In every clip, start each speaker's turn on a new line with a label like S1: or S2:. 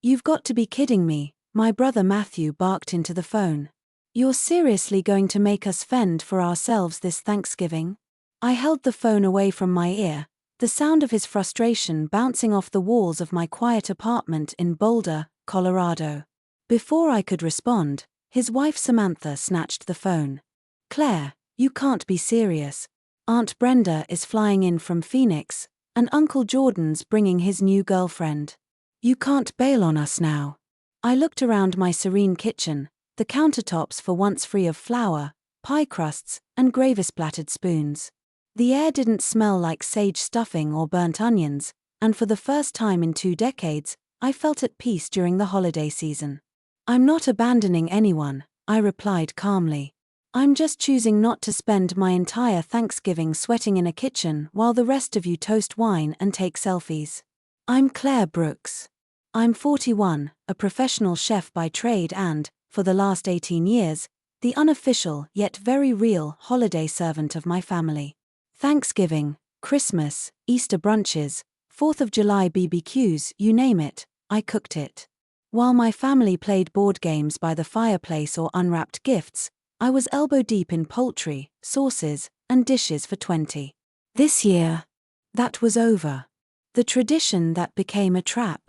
S1: You've got to be kidding me, my brother Matthew barked into the phone. You're seriously going to make us fend for ourselves this Thanksgiving? I held the phone away from my ear, the sound of his frustration bouncing off the walls of my quiet apartment in Boulder, Colorado. Before I could respond, his wife Samantha snatched the phone. Claire, you can't be serious. Aunt Brenda is flying in from Phoenix, and Uncle Jordan's bringing his new girlfriend. You can't bail on us now. I looked around my serene kitchen, the countertops for once free of flour, pie crusts, and gravy-splattered spoons. The air didn't smell like sage stuffing or burnt onions, and for the first time in 2 decades, I felt at peace during the holiday season. I'm not abandoning anyone, I replied calmly. I'm just choosing not to spend my entire Thanksgiving sweating in a kitchen while the rest of you toast wine and take selfies. I'm Claire Brooks. I'm 41, a professional chef by trade and, for the last 18 years, the unofficial yet very real holiday servant of my family. Thanksgiving, Christmas, Easter brunches, 4th of July BBQs, you name it, I cooked it. While my family played board games by the fireplace or unwrapped gifts, I was elbow-deep in poultry, sauces, and dishes for 20. This year, that was over. The tradition that became a trap.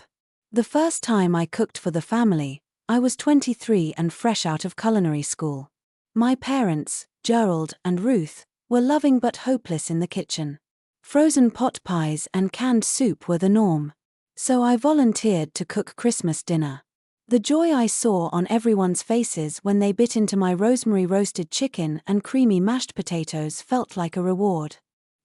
S1: The first time I cooked for the family, I was 23 and fresh out of culinary school. My parents, Gerald and Ruth, were loving but hopeless in the kitchen. Frozen pot pies and canned soup were the norm. So I volunteered to cook Christmas dinner. The joy I saw on everyone's faces when they bit into my rosemary roasted chicken and creamy mashed potatoes felt like a reward.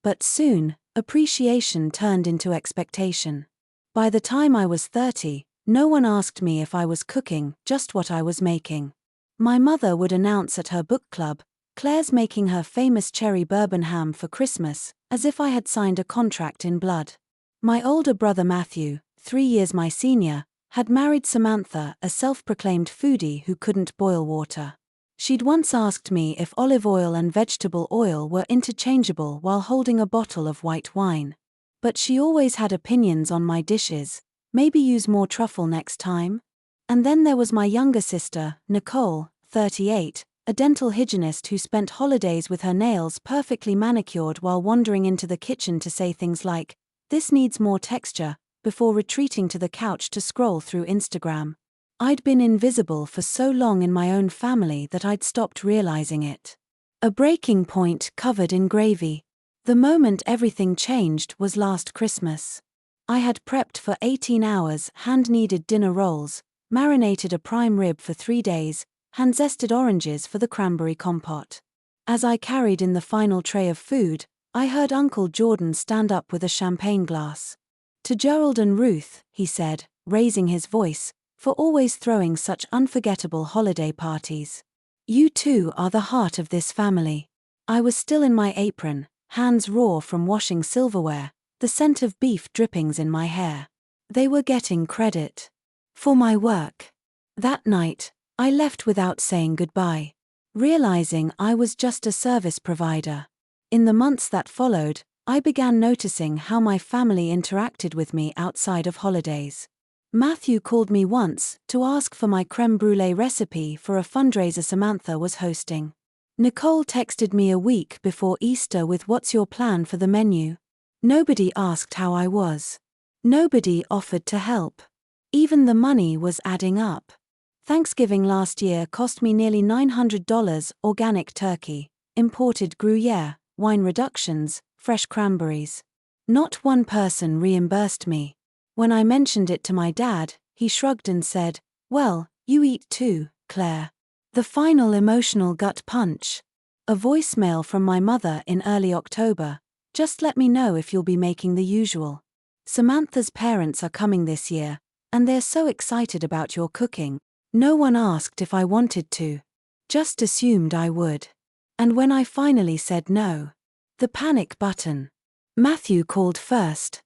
S1: But soon, appreciation turned into expectation. By the time I was 30, no one asked me if I was cooking, just what I was making. My mother would announce at her book club, "Claire's making her famous cherry bourbon ham for Christmas," as if I had signed a contract in blood. My older brother Matthew, 3 years my senior, had married Samantha, a self-proclaimed foodie who couldn't boil water. She'd once asked me if olive oil and vegetable oil were interchangeable while holding a bottle of white wine. But she always had opinions on my dishes, maybe use more truffle next time. And then there was my younger sister, Nicole, 38, a dental hygienist who spent holidays with her nails perfectly manicured while wandering into the kitchen to say things like, "This needs more texture," before retreating to the couch to scroll through Instagram. I'd been invisible for so long in my own family that I'd stopped realizing it. A breaking point covered in gravy. The moment everything changed was last Christmas. I had prepped for 18 hours, hand-kneaded dinner rolls, marinated a prime rib for 3 days, hand-zested oranges for the cranberry compote. As I carried in the final tray of food, I heard Uncle Jordan stand up with a champagne glass. "To Gerald and Ruth," he said, raising his voice, "for always throwing such unforgettable holiday parties. You two are the heart of this family." I was still in my apron, hands raw from washing silverware, the scent of beef drippings in my hair. They were getting credit for my work. That night, I left without saying goodbye, realizing I was just a service provider. In the months that followed, I began noticing how my family interacted with me outside of holidays. Matthew called me once to ask for my crème brûlée recipe for a fundraiser Samantha was hosting. Nicole texted me a week before Easter with "What's your plan for the menu?" Nobody asked how I was. Nobody offered to help. Even the money was adding up. Thanksgiving last year cost me nearly $900, organic turkey, imported Gruyere, wine reductions, fresh cranberries. Not one person reimbursed me. When I mentioned it to my dad, he shrugged and said, "Well, you eat too, Claire." The final emotional gut punch. A voicemail from my mother in early October. "Just let me know if you'll be making the usual. Samantha's parents are coming this year, and they're so excited about your cooking. No one asked if I wanted to. Just assumed I would." And when I finally said no, the panic button. Matthew called first.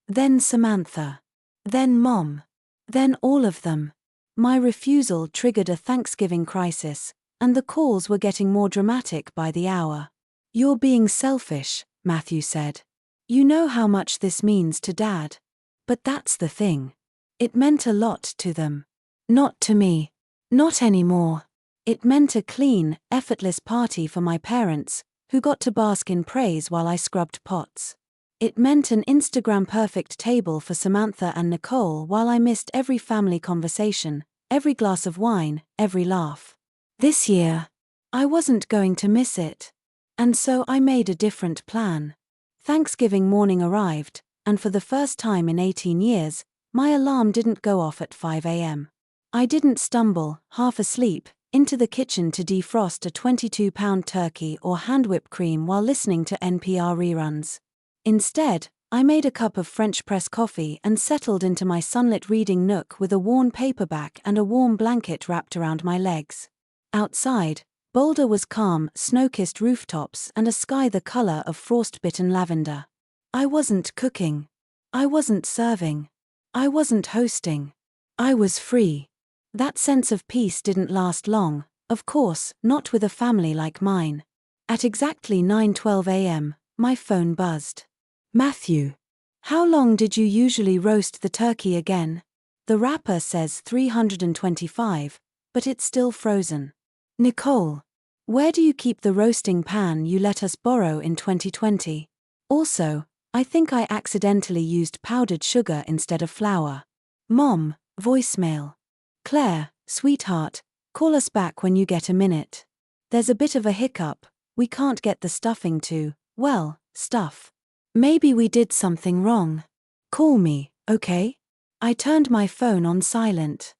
S1: Then Samantha. Then Mom. Then all of them. My refusal triggered a Thanksgiving crisis, and the calls were getting more dramatic by the hour. "You're being selfish," Matthew said. "You know how much this means to Dad." But that's the thing. It meant a lot to them. Not to me. Not anymore. It meant a clean, effortless party for my parents, who got to bask in praise while I scrubbed pots. It meant an Instagram-perfect table for Samantha and Nicole while I missed every family conversation, every glass of wine, every laugh. This year, I wasn't going to miss it. And so I made a different plan. Thanksgiving morning arrived, and for the first time in 18 years, my alarm didn't go off at 5 a.m. I didn't stumble, half asleep, into the kitchen to defrost a 22-pound turkey or hand whip cream while listening to NPR reruns. Instead, I made a cup of French press coffee and settled into my sunlit reading nook with a worn paperback and a warm blanket wrapped around my legs. Outside, Boulder was calm, snow-kissed rooftops and a sky the color of frost-bitten lavender. I wasn't cooking. I wasn't serving. I wasn't hosting. I was free. That sense of peace didn't last long, of course, not with a family like mine. At exactly 9:12 a.m., my phone buzzed. Matthew. How long did you usually roast the turkey again? The wrapper says 325, but it's still frozen. Nicole. Where do you keep the roasting pan you let us borrow in 2020? Also, I think I accidentally used powdered sugar instead of flour. Mom, voicemail. Claire, sweetheart, call us back when you get a minute. There's a bit of a hiccup, we can't get the stuffing to, well, stuff. Maybe we did something wrong. Call me, okay? I turned my phone on silent.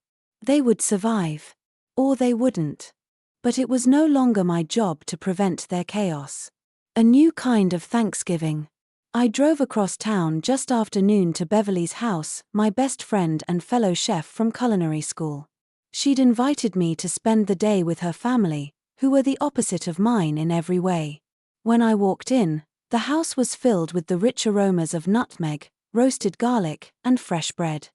S1: They would survive. Or they wouldn't. But it was no longer my job to prevent their chaos. A new kind of Thanksgiving. I drove across town just after noon to Beverly's house, my best friend and fellow chef from culinary school. She'd invited me to spend the day with her family, who were the opposite of mine in every way. When I walked in, the house was filled with the rich aromas of nutmeg, roasted garlic, and fresh bread.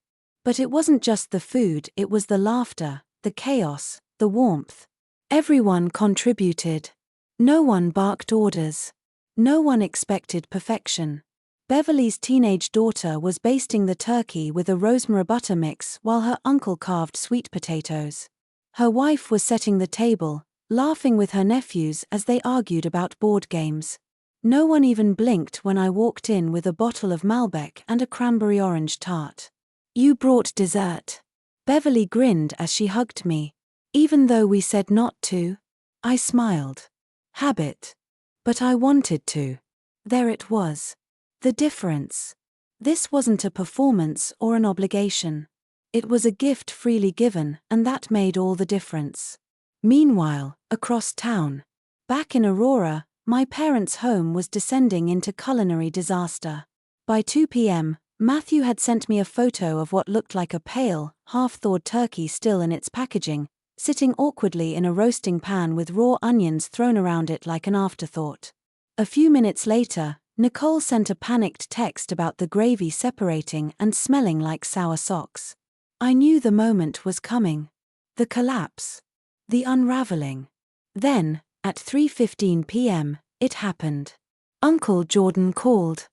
S1: But it wasn't just the food, it was the laughter, the chaos, the warmth. Everyone contributed. No one barked orders. No one expected perfection. Beverly's teenage daughter was basting the turkey with a rosemary butter mix while her uncle carved sweet potatoes. Her wife was setting the table, laughing with her nephews as they argued about board games. No one even blinked when I walked in with a bottle of Malbec and a cranberry orange tart. You brought dessert. Beverly grinned as she hugged me. Even though we said not to, I smiled. Habit. But I wanted to. There it was. The difference. This wasn't a performance or an obligation. It was a gift freely given, and that made all the difference. Meanwhile, across town, back in Aurora, my parents' home was descending into culinary disaster. By 2 p.m., Matthew had sent me a photo of what looked like a pale, half-thawed turkey still in its packaging, sitting awkwardly in a roasting pan with raw onions thrown around it like an afterthought. A few minutes later, Nicole sent a panicked text about the gravy separating and smelling like sour socks. I knew the moment was coming. The collapse. The unraveling. Then, at 3:15 p.m., it happened. Uncle Jordan called.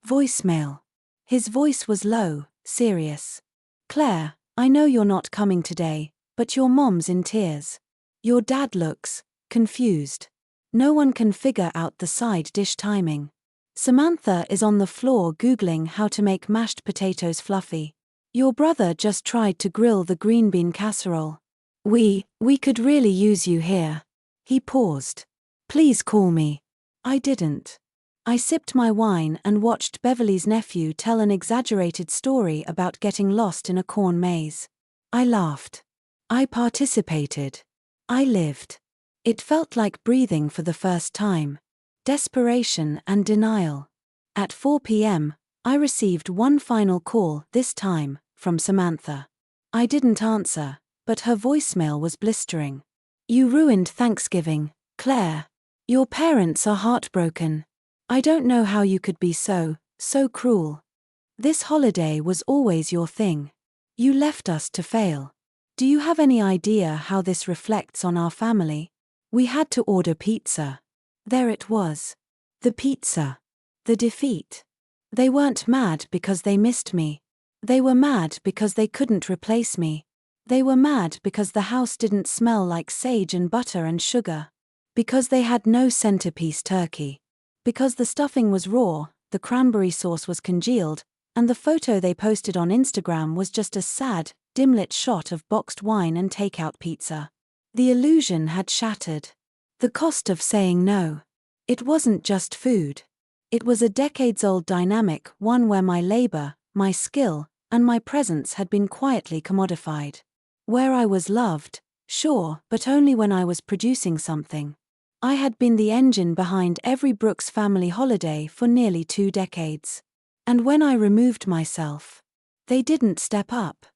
S1: Voicemail. His voice was low, serious. Claire, I know you're not coming today, but your mom's in tears. Your dad looks confused. No one can figure out the side dish timing. Samantha is on the floor Googling how to make mashed potatoes fluffy. Your brother just tried to grill the green bean casserole. We could really use you here. He paused. Please call me. I didn't. I sipped my wine and watched Beverly's nephew tell an exaggerated story about getting lost in a corn maze. I laughed. I participated. I lived. It felt like breathing for the first time. Desperation and denial. At 4 p.m., I received one final call, this time, from Samantha. I didn't answer, but her voicemail was blistering. You ruined Thanksgiving, Claire. Your parents are heartbroken. I don't know how you could be so cruel. This holiday was always your thing. You left us to fail. Do you have any idea how this reflects on our family? We had to order pizza. There it was. The pizza. The defeat. They weren't mad because they missed me. They were mad because they couldn't replace me. They were mad because the house didn't smell like sage and butter and sugar. Because they had no centerpiece turkey. Because the stuffing was raw, the cranberry sauce was congealed, and the photo they posted on Instagram was just a sad, dim-lit shot of boxed wine and takeout pizza. The illusion had shattered. The cost of saying no. It wasn't just food. It was a decades-old dynamic, one where my labor, my skill, and my presence had been quietly commodified. Where I was loved, sure, but only when I was producing something. I had been the engine behind every Brooks family holiday for nearly 2 decades. And when I removed myself, they didn't step up.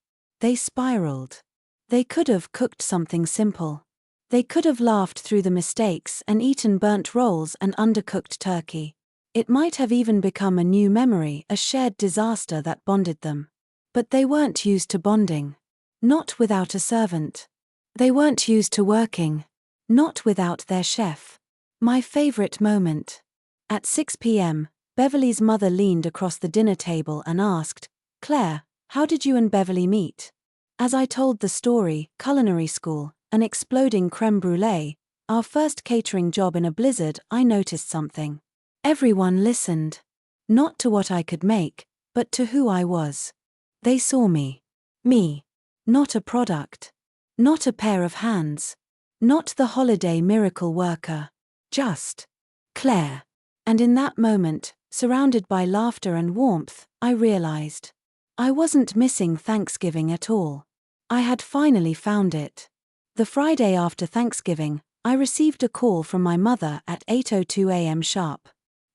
S1: They spiraled. They could have cooked something simple. They could have laughed through the mistakes and eaten burnt rolls and undercooked turkey. It might have even become a new memory, a shared disaster that bonded them. But they weren't used to bonding. Not without a servant. They weren't used to working. Not without their chef. My favorite moment. At 6 p.m., Beverly's mother leaned across the dinner table and asked, "Claire, how did you and Beverly meet?" As I told the story, culinary school, an exploding creme brulee, our first catering job in a blizzard, I noticed something. Everyone listened. Not to what I could make, but to who I was. They saw me. Me. Not a product. Not a pair of hands. Not the holiday miracle worker. Just Claire. And in that moment, surrounded by laughter and warmth, I realized I wasn't missing Thanksgiving at all. I had finally found it. The Friday after Thanksgiving, I received a call from my mother at 8:02 a.m. sharp.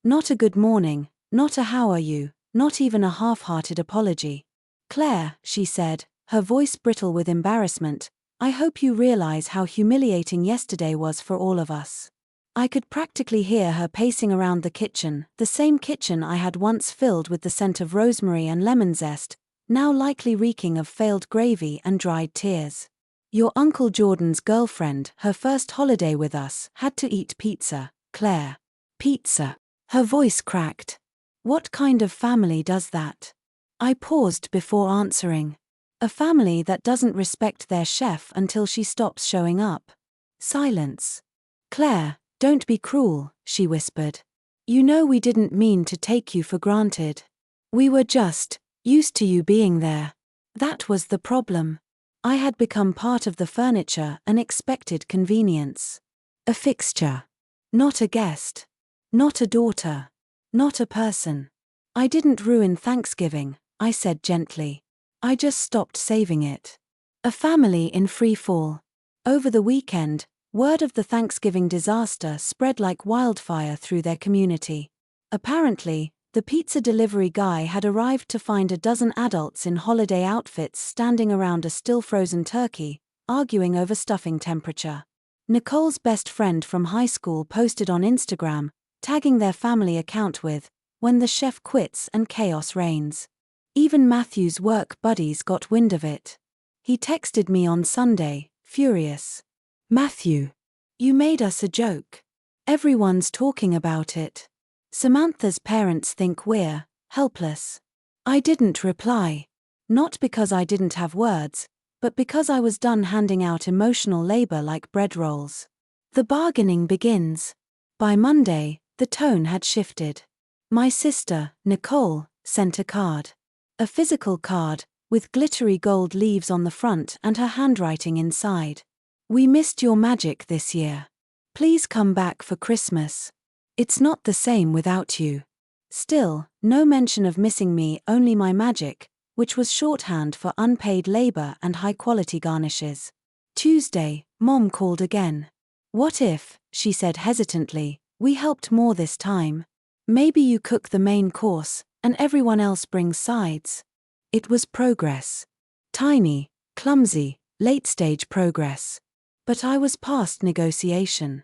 S1: Not a good morning, not a how are you, not even a half-hearted apology. "Claire," she said, her voice brittle with embarrassment, "I hope you realize how humiliating yesterday was for all of us." I could practically hear her pacing around the kitchen, the same kitchen I had once filled with the scent of rosemary and lemon zest, now likely reeking of failed gravy and dried tears. "Your Uncle Jordan's girlfriend, her first holiday with us, had to eat pizza, Claire." Pizza. Her voice cracked. What kind of family does that? I paused before answering. A family that doesn't respect their chef until she stops showing up. Silence. "Claire, don't be cruel," she whispered. "You know we didn't mean to take you for granted. We were just used to you being there. That was the problem. I had become part of the furniture, an expected convenience. A fixture. Not a guest. Not a daughter. Not a person. I didn't ruin Thanksgiving," I said gently. "I just stopped saving it." A family in free fall. Over the weekend, word of the Thanksgiving disaster spread like wildfire through their community. Apparently, the pizza delivery guy had arrived to find a dozen adults in holiday outfits standing around a still-frozen turkey, arguing over stuffing temperature. Nicole's best friend from high school posted on Instagram, tagging their family account with, "When the chef quits and chaos reigns." Even Matthew's work buddies got wind of it. He texted me on Sunday, furious. "Matthew, you made us a joke. Everyone's talking about it. Samantha's parents think we're helpless." I didn't reply. Not because I didn't have words, but because I was done handing out emotional labor like bread rolls. The bargaining begins. By Monday, the tone had shifted. My sister, Nicole, sent a card. A physical card, with glittery gold leaves on the front and her handwriting inside. "We missed your magic this year. Please come back for Christmas. It's not the same without you." Still, no mention of missing me, only my magic, which was shorthand for unpaid labor and high-quality garnishes. Tuesday, Mom called again. "What if," she said hesitantly, "we helped more this time? Maybe you cook the main course, and everyone else brings sides." It was progress. Tiny, clumsy, late-stage progress. But I was past negotiation.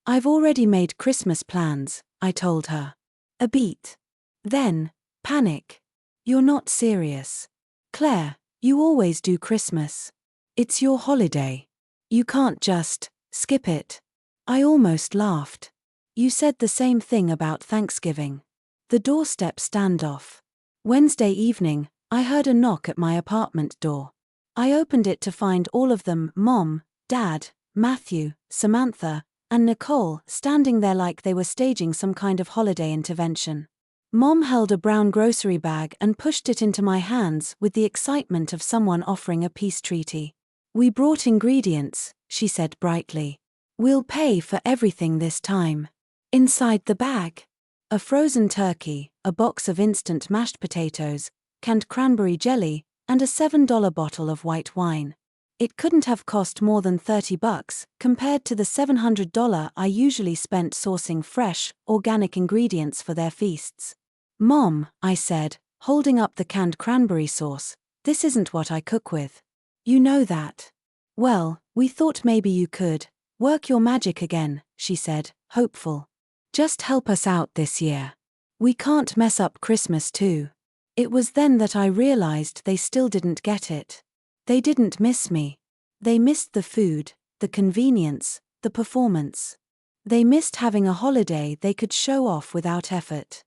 S1: "I've already made Christmas plans," I told her. A beat. Then, panic. "You're not serious. Claire, you always do Christmas. It's your holiday. You can't just skip it." I almost laughed. "You said the same thing about Thanksgiving." The doorstep standoff. Wednesday evening, I heard a knock at my apartment door. I opened it to find all of them, Mom, Dad, Matthew, Samantha, and Nicole, standing there like they were staging some kind of holiday intervention. Mom held a brown grocery bag and pushed it into my hands with the excitement of someone offering a peace treaty. "We brought ingredients," she said brightly. "We'll pay for everything this time." Inside the bag, a frozen turkey, a box of instant mashed potatoes, canned cranberry jelly, and a $7 bottle of white wine. It couldn't have cost more than $30 compared to the $700 I usually spent sourcing fresh, organic ingredients for their feasts. "Mom," I said, holding up the canned cranberry sauce, "this isn't what I cook with. You know that." "Well, we thought maybe you could work your magic again," she said, hopeful. "Just help us out this year. We can't mess up Christmas too." It was then that I realized they still didn't get it. They didn't miss me. They missed the food, the convenience, the performance. They missed having a holiday they could show off without effort.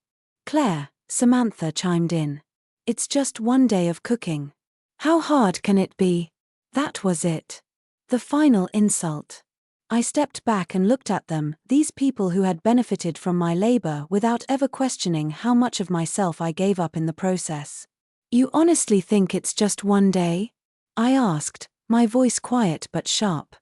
S1: "Claire," Samantha chimed in. "It's just one day of cooking. How hard can it be?" That was it. The final insult. I stepped back and looked at them, these people who had benefited from my labor without ever questioning how much of myself I gave up in the process. "You honestly think it's just one day?" I asked, my voice quiet but sharp.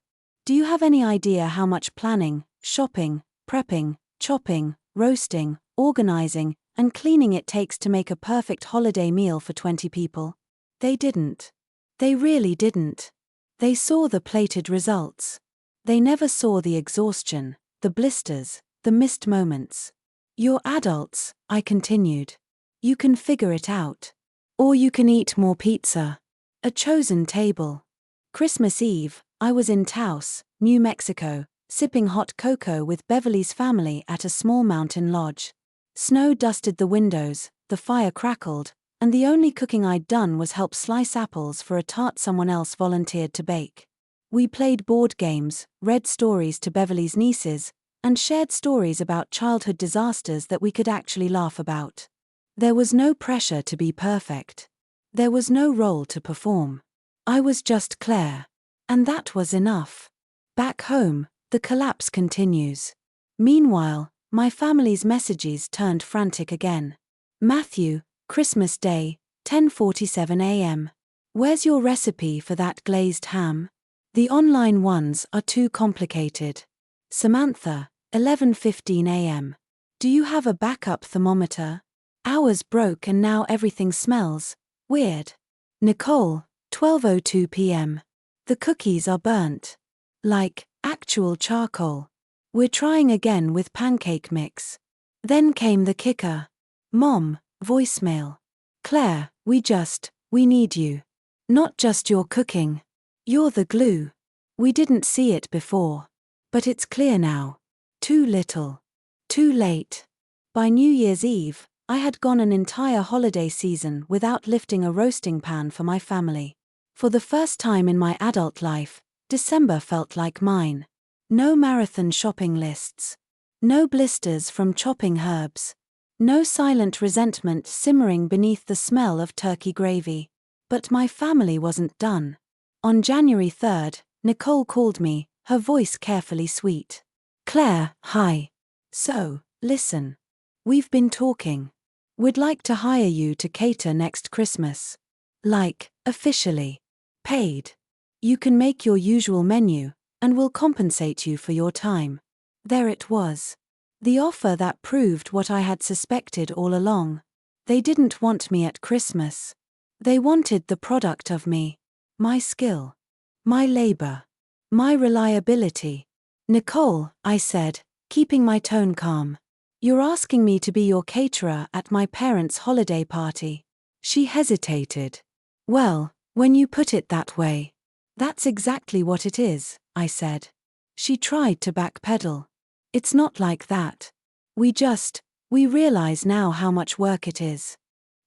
S1: "Do you have any idea how much planning, shopping, prepping, chopping, roasting, organizing, and cleaning it takes to make a perfect holiday meal for 20 people? They didn't. They really didn't. They saw the plated results. They never saw the exhaustion, the blisters, the missed moments. "You're adults," I continued. "You can figure it out. Or you can eat more pizza." A chosen table. Christmas Eve, I was in Taos, New Mexico, sipping hot cocoa with Beverly's family at a small mountain lodge. Snow dusted the windows, the fire crackled, and the only cooking I'd done was help slice apples for a tart someone else volunteered to bake. We played board games, read stories to Beverly's nieces, and shared stories about childhood disasters that we could actually laugh about. There was no pressure to be perfect. There was no role to perform. I was just Claire. And that was enough. Back home, the collapse continues. Meanwhile, my family's messages turned frantic again. "Matthew, Christmas Day, 10:47 a.m. Where's your recipe for that glazed ham? The online ones are too complicated." Samantha, 11:15 a.m. "Do you have a backup thermometer? Ours broke and now everything smells weird." Nicole, 12:02 p.m. "The cookies are burnt. Like, actual charcoal. We're trying again with pancake mix." Then came the kicker. "Mom, voicemail. Claire, we need you. Not just your cooking. You're the glue. We didn't see it before. But it's clear now. Too little. Too late." By New Year's Eve, I had gone an entire holiday season without lifting a roasting pan for my family. For the first time in my adult life, December felt like mine. No marathon shopping lists. No blisters from chopping herbs. No silent resentment simmering beneath the smell of turkey gravy. But my family wasn't done. On January 3rd, Nicole called me, her voice carefully sweet. "Claire, hi. So, listen. We've been talking. We'd like to hire you to cater next Christmas. Like, officially. Paid. You can make your usual menu, and we'll compensate you for your time." There it was. The offer that proved what I had suspected all along. They didn't want me at Christmas. They wanted the product of me. My skill. My labor. My reliability. "Nicole," I said, keeping my tone calm. "You're asking me to be your caterer at my parents' holiday party." She hesitated. "Well, when you put it that way. That's exactly what it is," I said. She tried to backpedal. "It's not like that. We realize now how much work it is.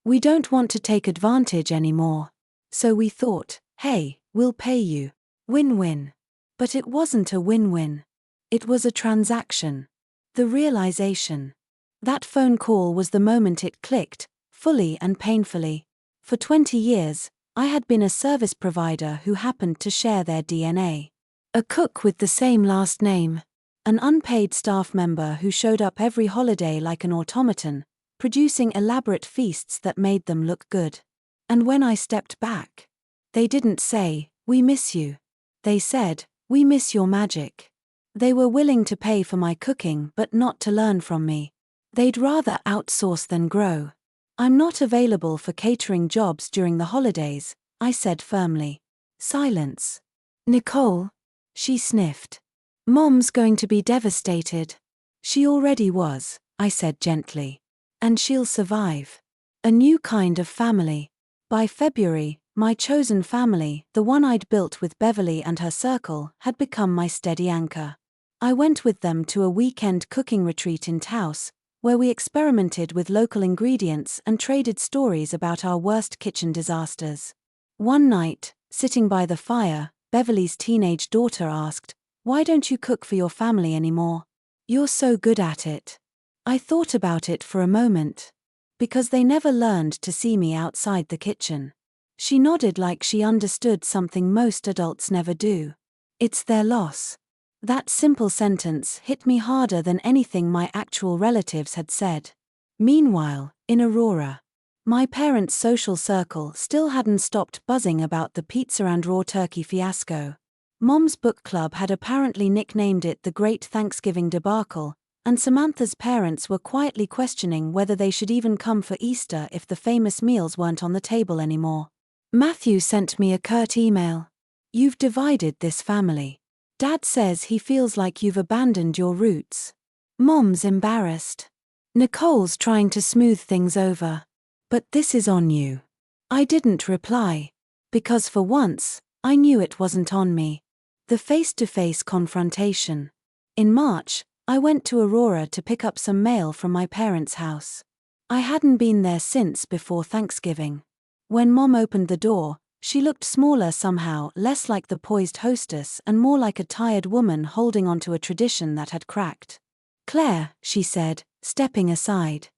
S1: We don't want to take advantage anymore. So we thought, hey, we'll pay you. Win-win." But it wasn't a win-win. It was a transaction. The realization. That phone call was the moment it clicked, fully and painfully. For 20 years, I had been a service provider who happened to share their DNA. A cook with the same last name. An unpaid staff member who showed up every holiday like an automaton, producing elaborate feasts that made them look good. And when I stepped back, they didn't say, "We miss you." They said, "We miss your magic." They were willing to pay for my cooking but not to learn from me. They'd rather outsource than grow. "I'm not available for catering jobs during the holidays," I said firmly. Silence. "Nicole?" She sniffed. "Mom's going to be devastated." "She already was," I said gently. "And she'll survive. A new kind of family." By February, my chosen family, the one I'd built with Beverly and her circle, had become my steady anchor. I went with them to a weekend cooking retreat in Taos, where we experimented with local ingredients and traded stories about our worst kitchen disasters. One night, sitting by the fire, Beverly's teenage daughter asked, "Why don't you cook for your family anymore? You're so good at it." I thought about it for a moment. Because they never learned to see me outside the kitchen. She nodded like she understood something most adults never do. "It's their loss." That simple sentence hit me harder than anything my actual relatives had said. Meanwhile, in Aurora, my parents' social circle still hadn't stopped buzzing about the pizza and raw turkey fiasco. Mom's book club had apparently nicknamed it the Great Thanksgiving Debacle, and Samantha's parents were quietly questioning whether they should even come for Easter if the famous meals weren't on the table anymore. Matthew sent me a curt email. "You've divided this family. Dad says he feels like you've abandoned your roots." Mom's embarrassed. "Nicole's trying to smooth things over. But this is on you." I didn't reply. Because for once, I knew it wasn't on me. The face-to-face confrontation. In March, I went to Aurora to pick up some mail from my parents' house. I hadn't been there since before Thanksgiving. When Mom opened the door, she looked smaller somehow, less like the poised hostess and more like a tired woman holding onto a tradition that had cracked. "Claire," she said, stepping aside.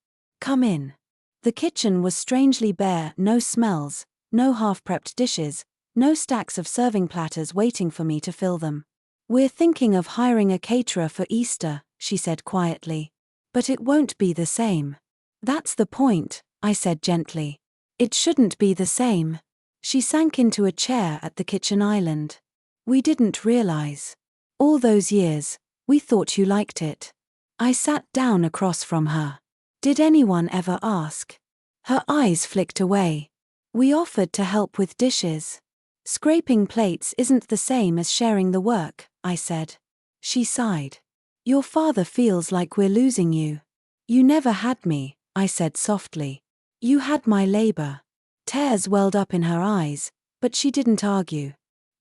S1: "Come in." The kitchen was strangely bare, no smells, no half-prepped dishes, no stacks of serving platters waiting for me to fill them. "We're thinking of hiring a caterer for Easter," she said quietly. "But it won't be the same." "That's the point," I said gently. "It shouldn't be the same." She sank into a chair at the kitchen island. "We didn't realize. All those years, we thought you liked it." I sat down across from her. "Did anyone ever ask?" Her eyes flicked away. "We offered to help with dishes." "Scraping plates isn't the same as sharing the work," I said. She sighed. "Your father feels like we're losing you." "You never had me," I said softly. "You had my labor." Tears welled up in her eyes, but she didn't argue.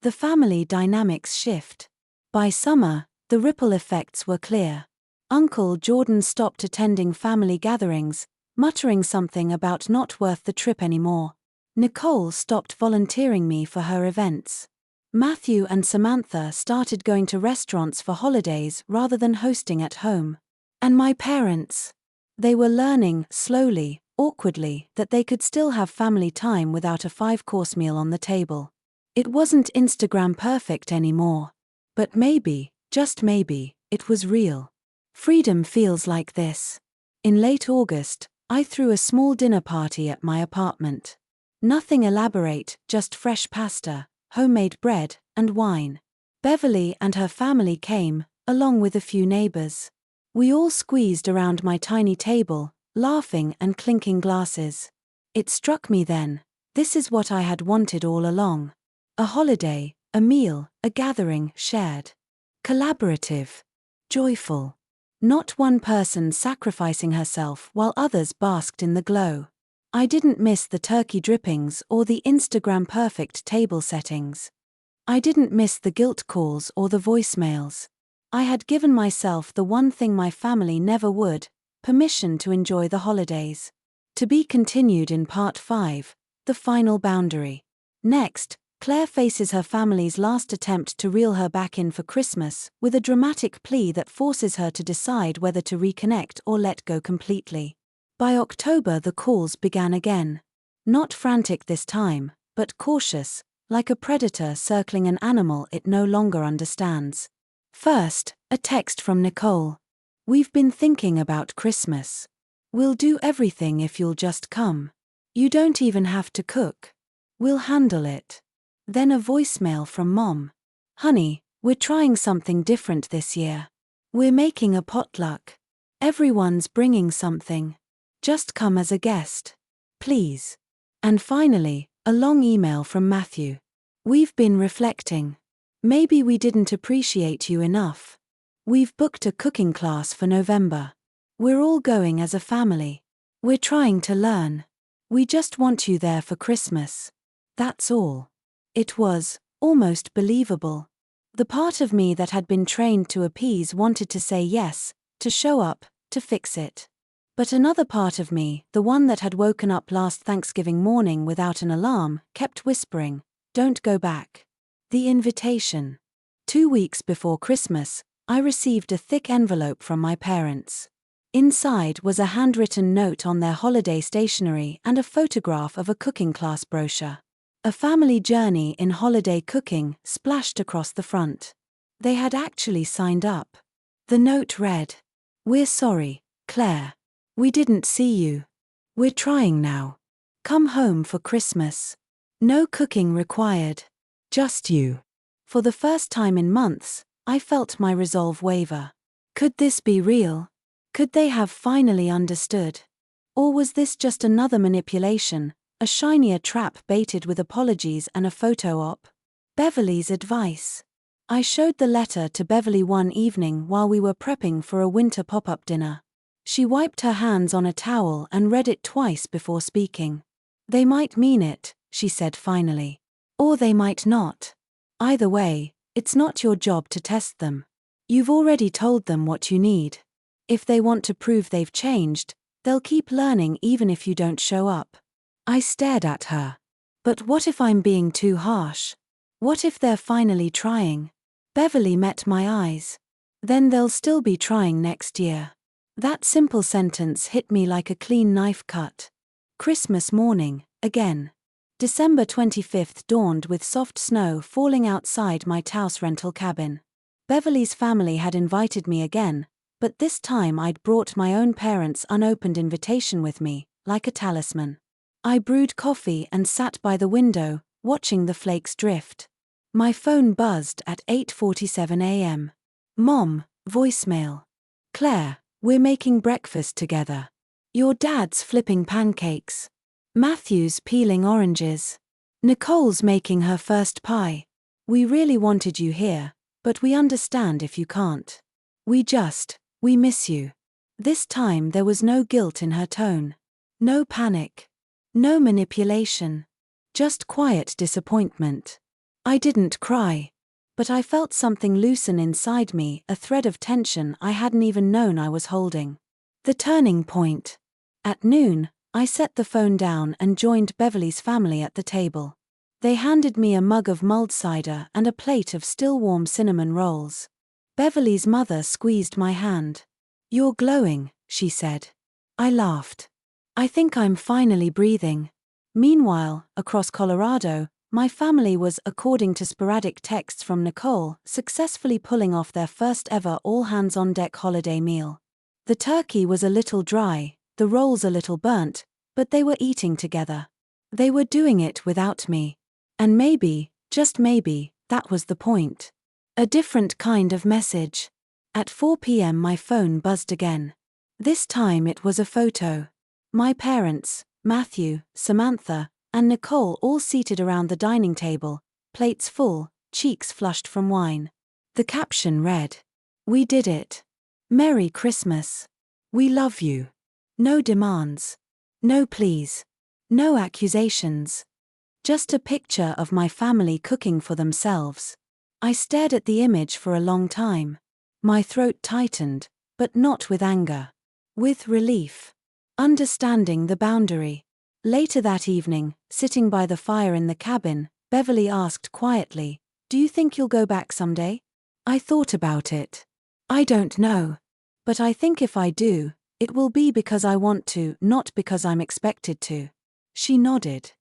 S1: The family dynamics shift. By summer, the ripple effects were clear. Uncle Jordan stopped attending family gatherings, muttering something about not worth the trip anymore. Nicole stopped volunteering me for her events. Matthew and Samantha started going to restaurants for holidays rather than hosting at home. And my parents. They were learning, slowly, awkwardly, that they could still have family time without a 5-course meal on the table. It wasn't Instagram perfect anymore. But maybe, just maybe, it was real. Freedom feels like this. In late August, I threw a small dinner party at my apartment. Nothing elaborate, just fresh pasta, homemade bread, and wine. Beverly and her family came, along with a few neighbors. We all squeezed around my tiny table, laughing and clinking glasses. It struck me then, this is what I had wanted all along. A holiday, a meal, a gathering shared. Collaborative. Joyful. Not one person sacrificing herself while others basked in the glow. I didn't miss the turkey drippings or the Instagram-perfect table settings. I didn't miss the guilt calls or the voicemails. I had given myself the one thing my family never would, permission to enjoy the holidays. To be continued in Part 5, the final boundary. Next, Claire faces her family's last attempt to reel her back in for Christmas, with a dramatic plea that forces her to decide whether to reconnect or let go completely. By October the calls began again. Not frantic this time, but cautious, like a predator circling an animal it no longer understands. First, a text from Nicole. "We've been thinking about Christmas. We'll do everything if you'll just come. You don't even have to cook. We'll handle it." Then a voicemail from Mom. "Honey, we're trying something different this year. We're making a potluck. Everyone's bringing something. Just come as a guest. Please." And finally, a long email from Matthew. "We've been reflecting. Maybe we didn't appreciate you enough. We've booked a cooking class for November. We're all going as a family. We're trying to learn. We just want you there for Christmas. That's all." It was almost believable. The part of me that had been trained to appease wanted to say yes, to show up, to fix it. But another part of me, the one that had woken up last Thanksgiving morning without an alarm, kept whispering, "Don't go back." The invitation. 2 weeks before Christmas, I received a thick envelope from my parents. Inside was a handwritten note on their holiday stationery and a photograph of a cooking class brochure. A family journey in holiday cooking splashed across the front. They had actually signed up. The note read, "We're sorry, Claire. We didn't see you. We're trying now. Come home for Christmas. No cooking required. Just you." For the first time in months, I felt my resolve waver. Could this be real? Could they have finally understood? Or was this just another manipulation, a shinier trap baited with apologies and a photo op? Beverly's advice. I showed the letter to Beverly one evening while we were prepping for a winter pop-up dinner. She wiped her hands on a towel and read it twice before speaking. "They might mean it," she said finally. "Or they might not. Either way, it's not your job to test them. You've already told them what you need. If they want to prove they've changed, they'll keep learning even if you don't show up." I stared at her. But what if I'm being too harsh? What if they're finally trying? Beverly met my eyes. Then they'll still be trying next year. That simple sentence hit me like a clean knife cut. Christmas morning, again. December 25th dawned with soft snow falling outside my house rental cabin. Beverly's family had invited me again, but this time I'd brought my own parents' unopened invitation with me, like a talisman. I brewed coffee and sat by the window, watching the flakes drift. My phone buzzed at 8:47 a.m. "Mom," voicemail. "Claire, we're making breakfast together. Your dad's flipping pancakes. Matthew's peeling oranges. Nicole's making her first pie. We really wanted you here, but we understand if you can't. We miss you." This time there was no guilt in her tone. No panic. No manipulation. Just quiet disappointment. I didn't cry. But I felt something loosen inside me, a thread of tension I hadn't even known I was holding. The turning point. At noon, I set the phone down and joined Beverly's family at the table. They handed me a mug of mulled cider and a plate of still warm cinnamon rolls. Beverly's mother squeezed my hand. "You're glowing," she said. I laughed. "I think I'm finally breathing." Meanwhile, across Colorado, my family was, according to sporadic texts from Nicole, successfully pulling off their first ever all-hands-on-deck holiday meal. The turkey was a little dry, the rolls a little burnt, but they were eating together. They were doing it without me. And maybe, just maybe, that was the point. A different kind of message. At 4 p.m. my phone buzzed again. This time it was a photo. My parents, Matthew, Samantha, and Nicole all seated around the dining table, plates full, cheeks flushed from wine. The caption read, "We did it. Merry Christmas. We love you. No demands. No pleas. No accusations. Just a picture of my family cooking for themselves." I stared at the image for a long time. My throat tightened, but not with anger. With relief. Understanding the boundary. Later that evening, sitting by the fire in the cabin, Beverly asked quietly, "Do you think you'll go back someday?" I thought about it. "I don't know. But I think if I do, it will be because I want to, not because I'm expected to." She nodded.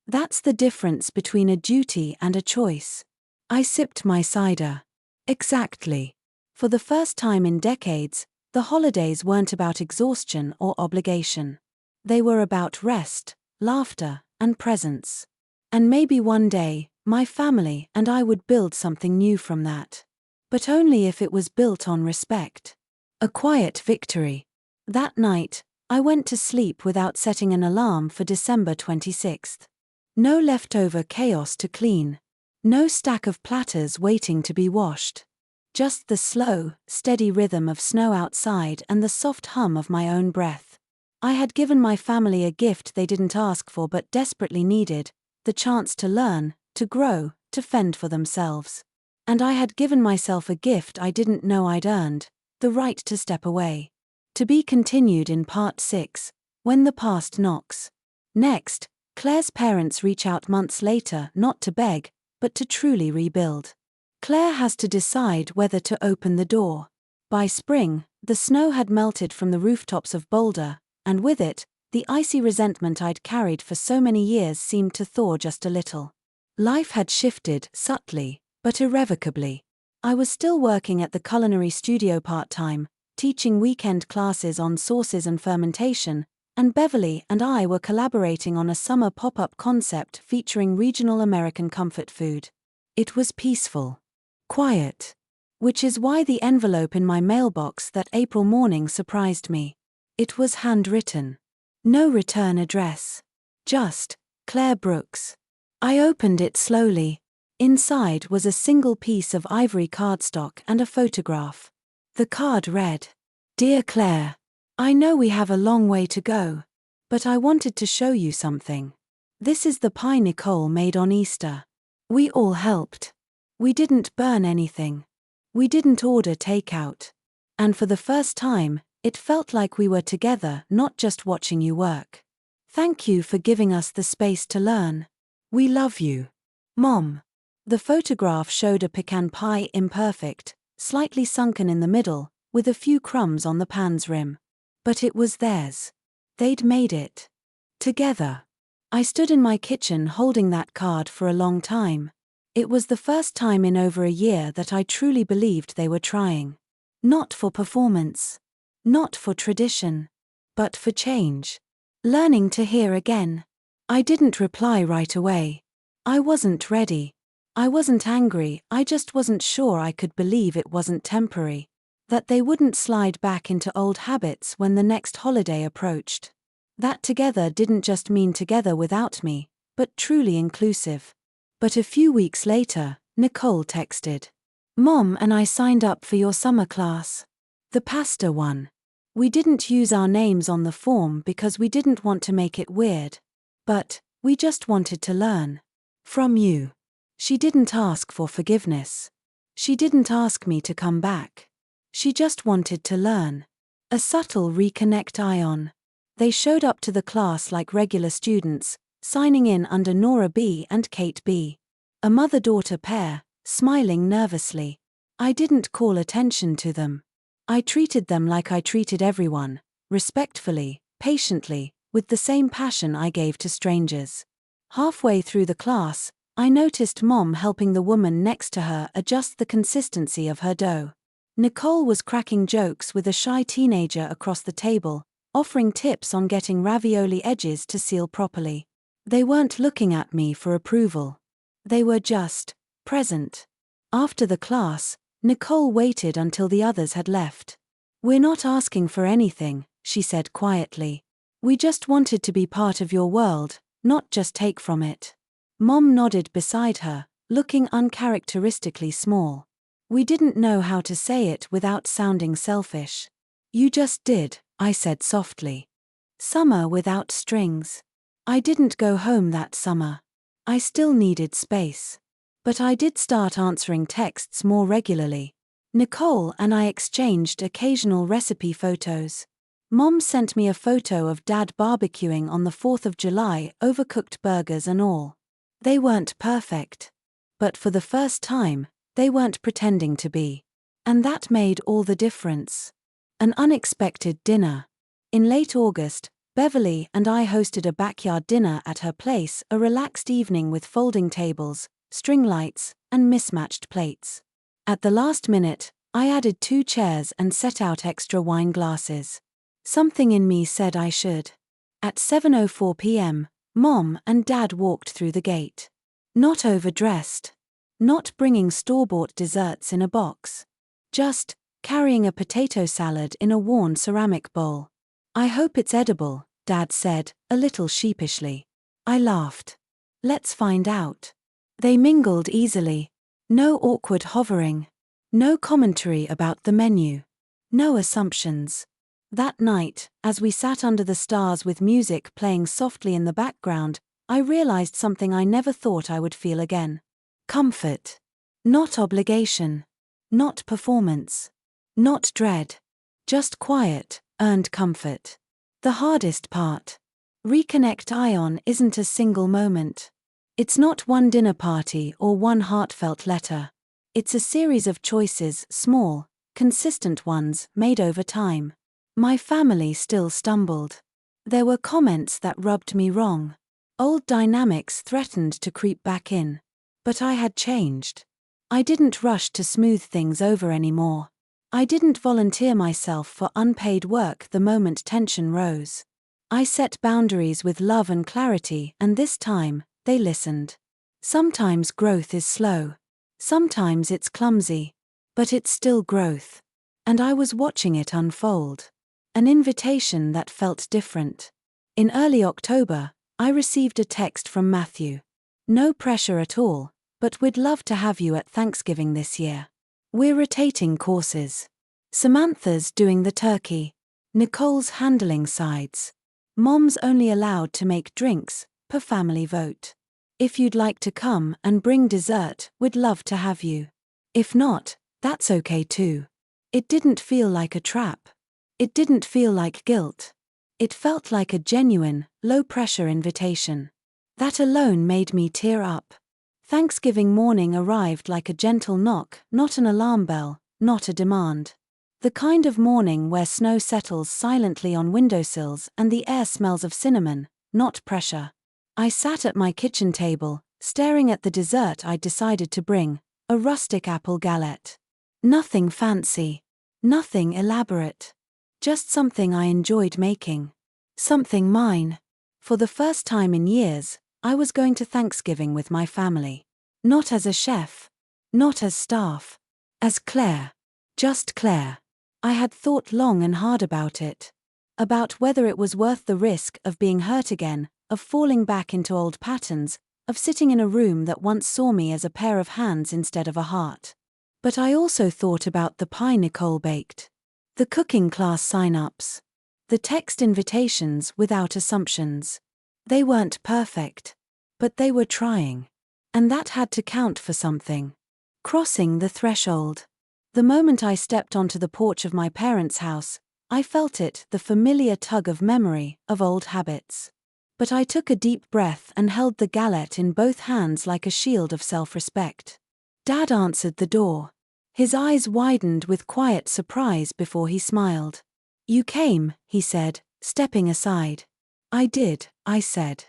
S1: That's the difference between a duty and a choice. I sipped my cider. Exactly. For the first time in decades, the holidays weren't about exhaustion or obligation. They were about rest, laughter, and presence. And maybe one day, my family and I would build something new from that. But only if it was built on respect. A quiet victory. That night, I went to sleep without setting an alarm for December 26th. No leftover chaos to clean. No stack of platters waiting to be washed. Just the slow, steady rhythm of snow outside and the soft hum of my own breath. I had given my family a gift they didn't ask for but desperately needed, the chance to learn, to grow, to fend for themselves. And I had given myself a gift I didn't know I'd earned, the right to step away. To be continued in part 6, When the Past Knocks. Next, Claire's parents reach out months later not to beg, but to truly rebuild. Claire has to decide whether to open the door. By spring, the snow had melted from the rooftops of Boulder, and with it, the icy resentment I'd carried for so many years seemed to thaw just a little. Life had shifted, subtly, but irrevocably. I was still working at the culinary studio part-time, teaching weekend classes on sauces and fermentation, and Beverly and I were collaborating on a summer pop-up concept featuring regional American comfort food. It was peaceful. Quiet. Which is why the envelope in my mailbox that April morning surprised me. It was handwritten. No return address. Just, Claire Brooks. I opened it slowly. Inside was a single piece of ivory cardstock and a photograph. The card read, "Dear Claire, I know we have a long way to go, but I wanted to show you something. This is the pie Nicole made on Easter. We all helped. We didn't burn anything. We didn't order takeout. And for the first time, it felt like we were together, not just watching you work. Thank you for giving us the space to learn. We love you. Mom." The photograph showed a pecan pie imperfect, slightly sunken in the middle, with a few crumbs on the pan's rim. But it was theirs. They'd made it. Together. I stood in my kitchen holding that card for a long time. It was the first time in over a year that I truly believed they were trying. Not for performance. Not for tradition. But for change. Learning to hear again. I didn't reply right away. I wasn't ready. I wasn't angry, I just wasn't sure I could believe it wasn't temporary. That they wouldn't slide back into old habits when the next holiday approached. That together didn't just mean together without me, but truly inclusive. But a few weeks later, Nicole texted. "Mom and I signed up for your summer class. The pasta one. We didn't use our names on the form because we didn't want to make it weird. But, we just wanted to learn. From you." She didn't ask for forgiveness. She didn't ask me to come back. She just wanted to learn. A subtle reconnect ion. They showed up to the class like regular students, signing in under Nora B. and Kate B. A mother-daughter pair, smiling nervously. I didn't call attention to them. I treated them like I treated everyone, respectfully, patiently, with the same passion I gave to strangers. Halfway through the class, I noticed Mom helping the woman next to her adjust the consistency of her dough. Nicole was cracking jokes with a shy teenager across the table, offering tips on getting ravioli edges to seal properly. They weren't looking at me for approval. They were just present. After the class, Nicole waited until the others had left. "We're not asking for anything," she said quietly. "We just wanted to be part of your world, not just take from it." Mom nodded beside her, looking uncharacteristically small. We didn't know how to say it without sounding selfish. "You just did," I said softly. Summer without strings. I didn't go home that summer. I still needed space. But I did start answering texts more regularly. Nicole and I exchanged occasional recipe photos. Mom sent me a photo of Dad barbecuing on the 4th of July, overcooked burgers and all. They weren't perfect. But for the first time, they weren't pretending to be. And that made all the difference. An unexpected dinner. In late August, Beverly and I hosted a backyard dinner at her place, a relaxed evening with folding tables, string lights, and mismatched plates. At the last minute, I added 2 chairs and set out extra wine glasses. Something in me said I should. At 7:04 p.m., Mom and Dad walked through the gate. Not overdressed. Not bringing store-bought desserts in a box. Just carrying a potato salad in a worn ceramic bowl. "I hope it's edible," Dad said, a little sheepishly. I laughed. "Let's find out." They mingled easily. No awkward hovering. No commentary about the menu. No assumptions. That night, as we sat under the stars with music playing softly in the background, I realized something I never thought I would feel again. Comfort. Not obligation. Not performance. Not dread. Just quiet, earned comfort. The hardest part. Reconnect Ion isn't a single moment. It's not one dinner party or one heartfelt letter. It's a series of choices, small, consistent ones, made over time. My family still stumbled. There were comments that rubbed me wrong. Old dynamics threatened to creep back in. But I had changed. I didn't rush to smooth things over anymore. I didn't volunteer myself for unpaid work the moment tension rose. I set boundaries with love and clarity, and this time, they listened. Sometimes growth is slow. Sometimes it's clumsy. But it's still growth. And I was watching it unfold. An invitation that felt different. In early October, I received a text from Matthew. "No pressure at all, but we'd love to have you at Thanksgiving this year. We're rotating courses. Samantha's doing the turkey. Nicole's handling sides. Mom's only allowed to make drinks, per family vote. If you'd like to come and bring dessert, we'd love to have you. If not, that's okay too." It didn't feel like a trap. It didn't feel like guilt. It felt like a genuine, low-pressure invitation. That alone made me tear up. Thanksgiving morning arrived like a gentle knock, not an alarm bell, not a demand. The kind of morning where snow settles silently on windowsills and the air smells of cinnamon, not pressure. I sat at my kitchen table, staring at the dessert I'd decided to bring, a rustic apple galette. Nothing fancy. Nothing elaborate. Just something I enjoyed making. Something mine. For the first time in years, I was going to Thanksgiving with my family. Not as a chef. Not as staff. As Claire. Just Claire. I had thought long and hard about it. About whether it was worth the risk of being hurt again, of falling back into old patterns, of sitting in a room that once saw me as a pair of hands instead of a heart. But I also thought about the pie Nicole baked. The cooking class sign-ups. The text invitations without assumptions. They weren't perfect. But they were trying. And that had to count for something. Crossing the threshold. The moment I stepped onto the porch of my parents' house, I felt it, the familiar tug of memory, of old habits. But I took a deep breath and held the galette in both hands like a shield of self-respect. Dad answered the door. His eyes widened with quiet surprise before he smiled. "You came," he said, stepping aside. "I did," I said.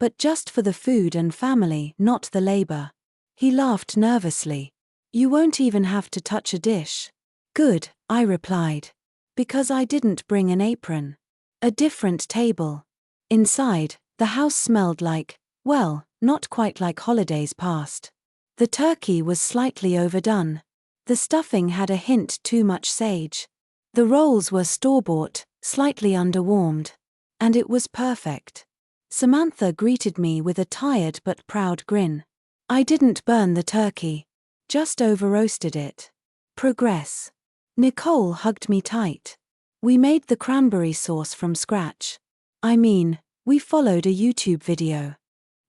S1: "But just for the food and family, not the labor." He laughed nervously. "You won't even have to touch a dish." "Good," I replied. Because I didn't bring an apron. A different table. Inside, the house smelled like, well, not quite like holidays past. The turkey was slightly overdone. The stuffing had a hint too much sage. The rolls were store-bought, slightly underwarmed. And it was perfect. Samantha greeted me with a tired but proud grin. I didn't burn the turkey. Just over-roasted it. Progress. Nicole hugged me tight. We made the cranberry sauce from scratch. I mean, we followed a YouTube video.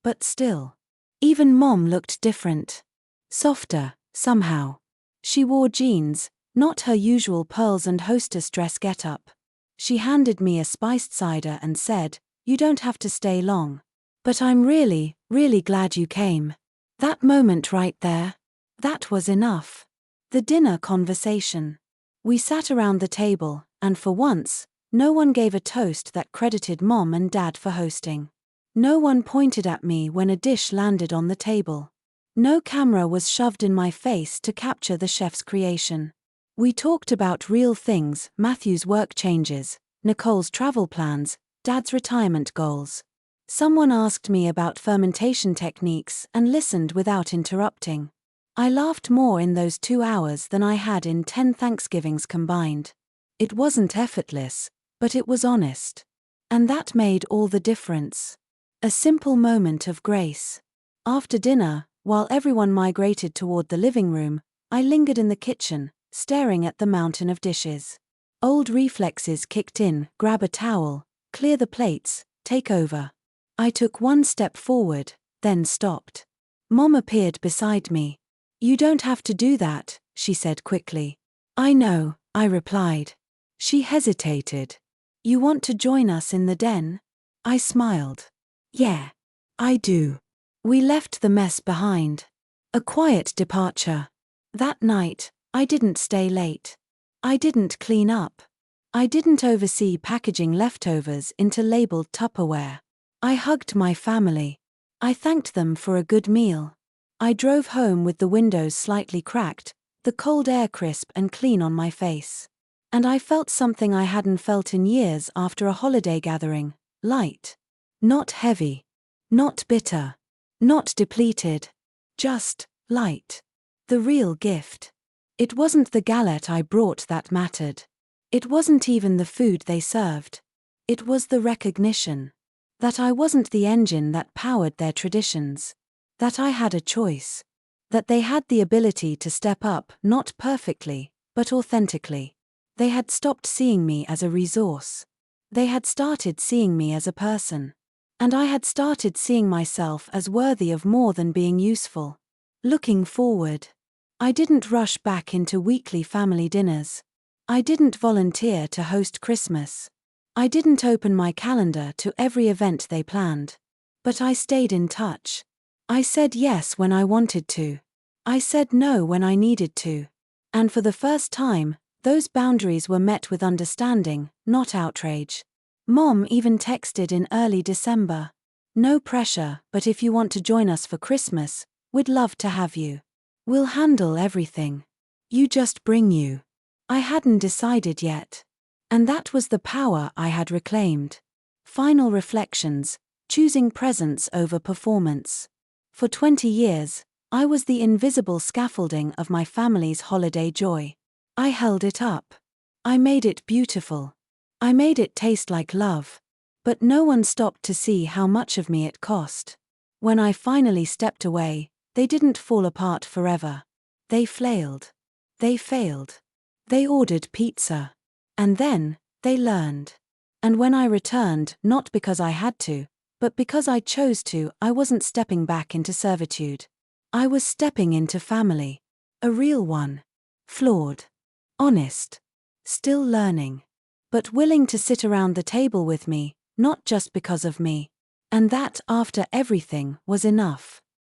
S1: But still. Even Mom looked different. Softer, somehow. She wore jeans, not her usual pearls and hostess dress getup. She handed me a spiced cider and said, "You don't have to stay long. But I'm really, really glad you came." That moment right there. That was enough. The dinner conversation. We sat around the table, and for once, No one gave a toast that credited Mom and Dad for hosting. No one pointed at me when a dish landed on the table. No camera was shoved in my face to capture the chef's creation. We talked about real things: Matthew's work changes, Nicole's travel plans, Dad's retirement goals. Someone asked me about fermentation techniques and listened without interrupting. I laughed more in those 2 hours than I had in 10 Thanksgivings combined. It wasn't effortless, but it was honest. And that made all the difference. A simple moment of grace. After dinner, while everyone migrated toward the living room, I lingered in the kitchen, staring at the mountain of dishes. Old reflexes kicked in: grab a towel, clear the plates, take over. I took one step forward, then stopped. Mom appeared beside me. "You don't have to do that," she said quickly. "I know," I replied. She hesitated. "You want to join us in the den?" I smiled. "Yeah, I do." We left the mess behind. A quiet departure. That night, I didn't stay late. I didn't clean up. I didn't oversee packaging leftovers into labeled Tupperware. I hugged my family. I thanked them for a good meal. I drove home with the windows slightly cracked, the cold air crisp and clean on my face. And I felt something I hadn't felt in years after a holiday gathering: light. Not heavy. Not bitter. Not depleted. Just light. The real gift. It wasn't the galette I brought that mattered. It wasn't even the food they served. It was the recognition that I wasn't the engine that powered their traditions. That I had a choice. That they had the ability to step up, not perfectly, but authentically. They had stopped seeing me as a resource. They had started seeing me as a person. And I had started seeing myself as worthy of more than being useful. Looking forward, I didn't rush back into weekly family dinners. I didn't volunteer to host Christmas. I didn't open my calendar to every event they planned. But I stayed in touch. I said yes when I wanted to. I said no when I needed to. And for the first time, those boundaries were met with understanding, not outrage. Mom even texted in early December. "No pressure, but if you want to join us for Christmas, we'd love to have you. We'll handle everything. You just bring you." I hadn't decided yet. And that was the power I had reclaimed. Final reflections: choosing presence over performance. For 20 years, I was the invisible scaffolding of my family's holiday joy. I held it up. I made it beautiful. I made it taste like love. But no one stopped to see how much of me it cost. When I finally stepped away, they didn't fall apart forever. They flailed. They failed. They ordered pizza. And then, they learned. And when I returned, not because I had to, but because I chose to, I wasn't stepping back into servitude. I was stepping into family. A real one. Flawed. Honest. Still learning. But willing to sit around the table with me, not just because of me. And that, after everything, was enough.